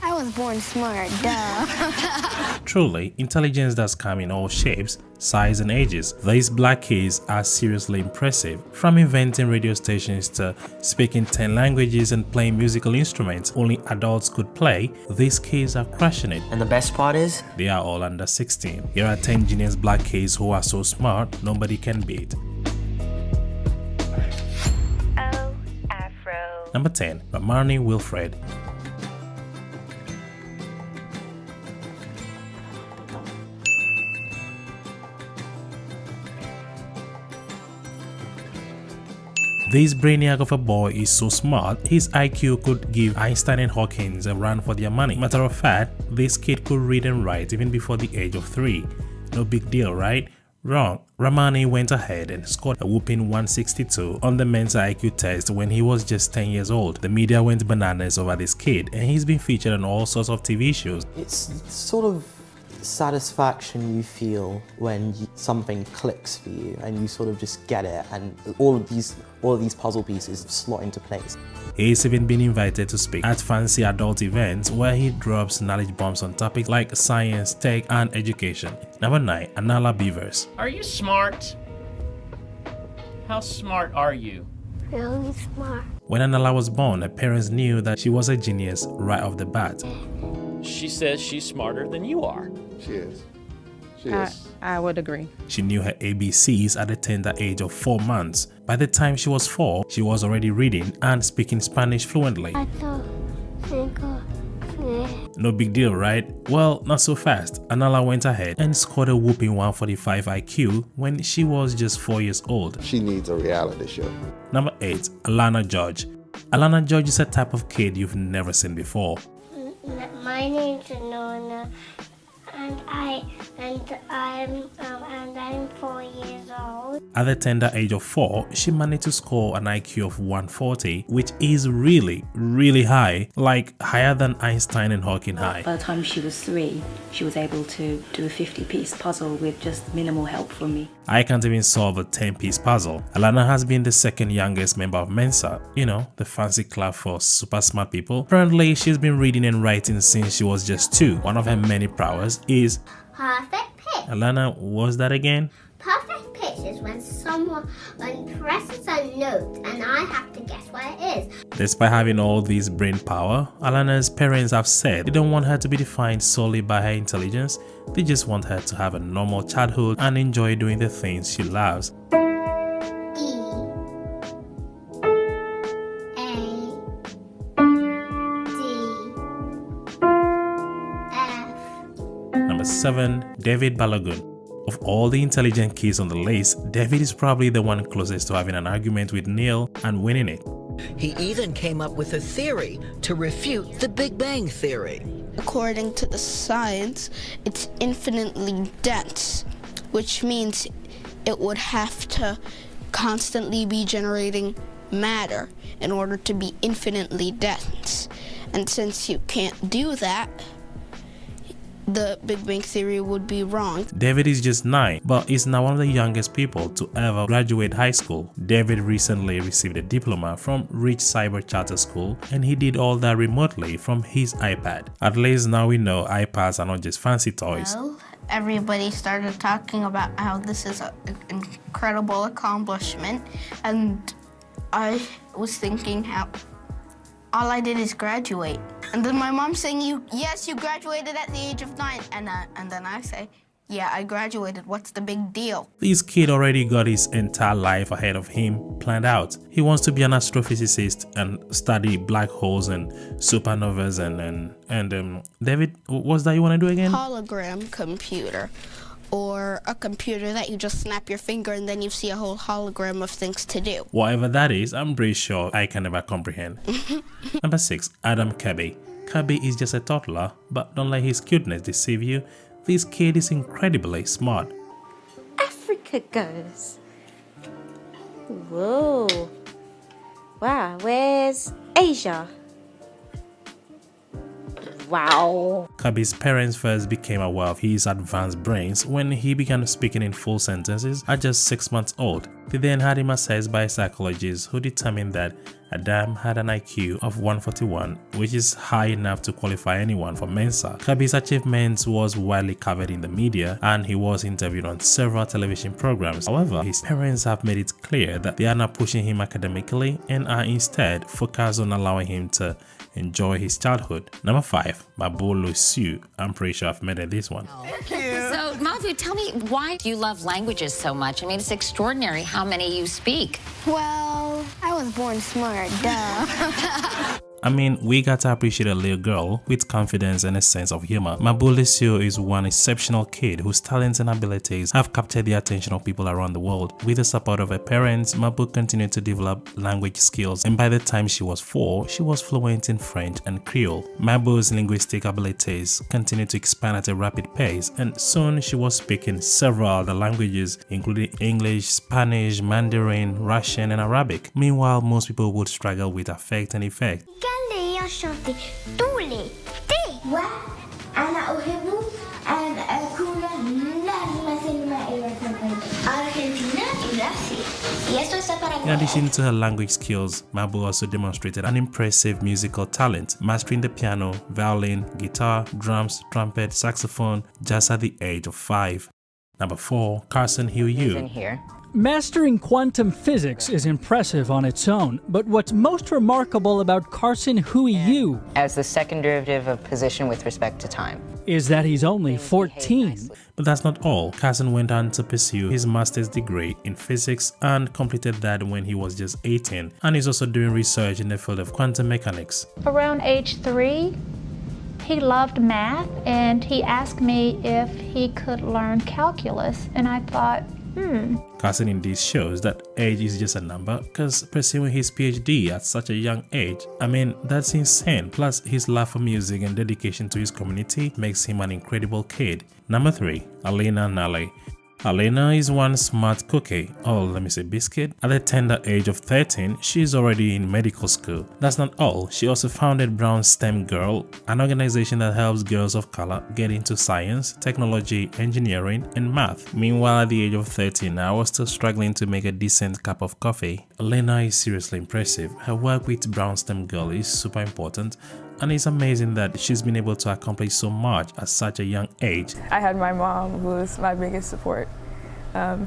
I was born smart, duh. Truly, intelligence does come in all shapes, size and ages. These black kids are seriously impressive. From inventing radio stations to speaking 10 languages and playing musical instruments only adults could play, these kids are crushing it. And the best part is, they are all under 16. Here are 10 genius black kids who are so smart nobody can beat. Oh, Afro. Number 10. Ramani Wilfred. This brainiac of a boy is so smart, his IQ could give Einstein and Hawkins a run for their money. Matter of fact, this kid could read and write even before the age of 3. No big deal, right? Wrong. Ramani went ahead and scored a whopping 162 on the Mensa IQ test when he was just 10 years old. The media went bananas over this kid and he's been featured on all sorts of TV shows. it's sort of satisfaction you feel when something clicks for you and you sort of just get it, and all of these puzzle pieces slot into place. He's even been invited to speak at fancy adult events where he drops knowledge bombs on topics like science, tech, and education. Number 9. Anala Beavers. Are you smart? How smart are you? Really smart. When Anala was born, her parents knew that she was a genius right off the bat. She says she's smarter than you are. She is. She is. I would agree. She knew her ABCs at the tender age of 4 months. By the time she was 4, she was already reading and speaking Spanish fluently. No big deal, right? Well, not so fast. Anala went ahead and scored a whooping 145 IQ when she was just 4 years old. She needs a reality show. Number 8. Alana George. Alana George is a type of kid you've never seen before. My name's Nona, and I'm 4 years old. At the tender age of 4, she managed to score an IQ of 140, which is really, really high, like higher than Einstein and Hawking high. By the time she was 3, she was able to do a 50-piece puzzle with just minimal help from me. I can't even solve a 10-piece puzzle. Alana has been the second youngest member of Mensa, you know, the fancy club for super smart people. Apparently, she's been reading and writing since she was just 2. One of her many prowess is Perfect pitch. Alana, what's that again? Perfect pitch is when someone presses a note and I have to guess what it is. Despite having all this brain power, Alana's parents have said they don't want her to be defined solely by her intelligence. They just want her to have a normal childhood and enjoy doing the things she loves. Number 7. David Balogun. Of all the intelligent kids on the list, David is probably the one closest to having an argument with Neil and winning it. He even came up with a theory to refute the Big Bang Theory. According to the science, it's infinitely dense, which means it would have to constantly be generating matter in order to be infinitely dense. And since you can't do that, the Big Bang Theory would be wrong. David is just 9, but is now one of the youngest people to ever graduate high school. David recently received a diploma from Rich Cyber Charter School, and he did all that remotely from his iPad. At least now we know iPads are not just fancy toys. Well, everybody started talking about how this is an incredible accomplishment, and I was thinking how all I did is graduate. And then my mom saying, yes, you graduated at the age of 9. And then I say, yeah, I graduated. What's the big deal? This kid already got his entire life ahead of him planned out. He wants to be an astrophysicist and study black holes and supernovas and David, what's that you want to do again? Hologram computer. Or a computer that you just snap your finger and then you see a whole hologram of things to do. Whatever that is, I'm pretty sure I can never comprehend. Number 6. Adam Kirby. Kirby is just a toddler, but don't let his cuteness deceive you. This kid is incredibly smart. Africa goes. Whoa. Wow, where's Asia? Wow. Kirby's parents first became aware of his advanced brains when he began speaking in full sentences at just 6 months old. They then had him assessed by a psychologist who determined that Adam had an IQ of 141, which is high enough to qualify anyone for Mensa. Kirby's achievements was widely covered in the media and he was interviewed on several television programs. However, his parents have made it clear that they are not pushing him academically and are instead focused on allowing him to enjoy his childhood. Number 5, Mabu Luciu. I'm pretty sure I've met this one. So, Mabu, tell me, why do you love languages so much? I mean, it's extraordinary how many you speak. Well, I was born smart, duh. I mean, we got to appreciate a little girl with confidence and a sense of humor. Mabu Luciu is one exceptional kid whose talents and abilities have captured the attention of people around the world. With the support of her parents, Mabu continued to develop language skills, and by the time she was 4, she was fluent in French and Creole. Mabu's linguistic abilities continued to expand at a rapid pace, and soon she was speaking several other languages, including English, Spanish, Mandarin, Russian, and Arabic. Meanwhile, most people would struggle with affect and effect. chanter tous l'été. Ouais, أنا أحب أن أكون نجمة سينمائية أرجنتينا gracias. Y esto es para In addition to her language skills, Mabu also demonstrated an impressive musical talent, mastering the piano, violin, guitar, drums, trumpet, saxophone just at the age of 5. Number 4, Carson Hu-Yu. Mastering quantum physics is impressive on its own, but what's most remarkable about Carson Hu-Yu as the second derivative of position with respect to time is that he's only 14. But that's not all. Carson went on to pursue his master's degree in physics and completed that when he was just 18, and he's also doing research in the field of quantum mechanics. Around age 3, he loved math and he asked me if he could learn calculus, and I thought, Carson indeed shows that age is just a number, because pursuing his PhD at such a young age, I mean, that's insane. Plus, his love for music and dedication to his community makes him an incredible kid. Number 3, Alina Nale. Alina is one smart cookie, or let me say biscuit. At the tender age of 13, she is already in medical school. That's not all, she also founded Brown STEM Girl, an organization that helps girls of color get into science, technology, engineering, and math. Meanwhile, at the age of 13, I was still struggling to make a decent cup of coffee. Alina is seriously impressive. Her work with Brown STEM Girl is super important, and it's amazing that she's been able to accomplish so much at such a young age. I had my mom, who was my biggest support.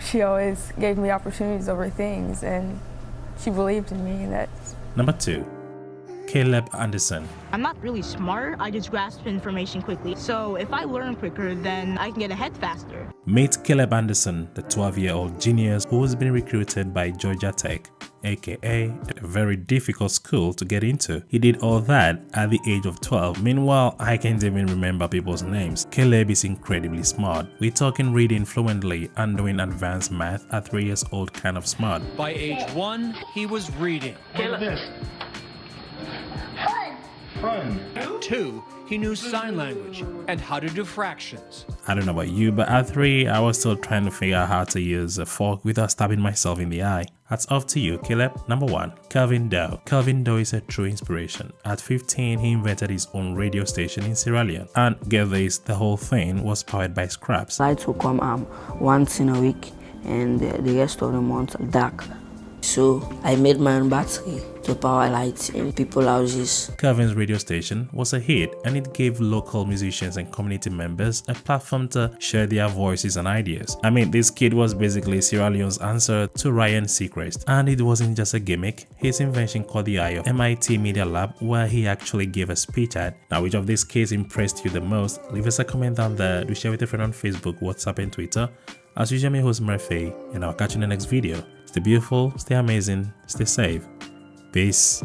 She always gave me opportunities over things, and she believed in me. Number 2, Caleb Anderson. I'm not really smart, I just grasp information quickly. So if I learn quicker, then I can get ahead faster. Meet Caleb Anderson, the 12-year-old genius who has been recruited by Georgia Tech, aka a very difficult school to get into. He did all that at the age of 12. Meanwhile, I can't even remember people's names. Caleb is incredibly smart. We're talking reading fluently and doing advanced math at 3 years old kind of smart. By age 1, he was reading. Caleb. Fun. 2, he knew sign language and how to do fractions. I don't know about you, but at 3, I was still trying to figure out how to use a fork without stabbing myself in the eye. Hats off to you, Caleb. Number 1, Kelvin Doe. Kelvin Doe is a true inspiration. At 15, he invented his own radio station in Sierra Leone. And get this, the whole thing was powered by scraps. Lights will come once in a week, and the rest of the month are dark. So I made my own battery to power lights in people's houses. Kelvin's radio station was a hit, and it gave local musicians and community members a platform to share their voices and ideas. I mean, this kid was basically Sierra Leone's answer to Ryan Seacrest, and it wasn't just a gimmick. His invention caught the eye of MIT Media Lab, where he actually gave a speech at. Now, which of these kids impressed you the most? Leave us a comment down there. Do share with a friend on Facebook, WhatsApp, and Twitter. As usual, I'm your host Murphy, and I'll catch you in the next video. Stay beautiful, stay amazing, stay safe. Peace.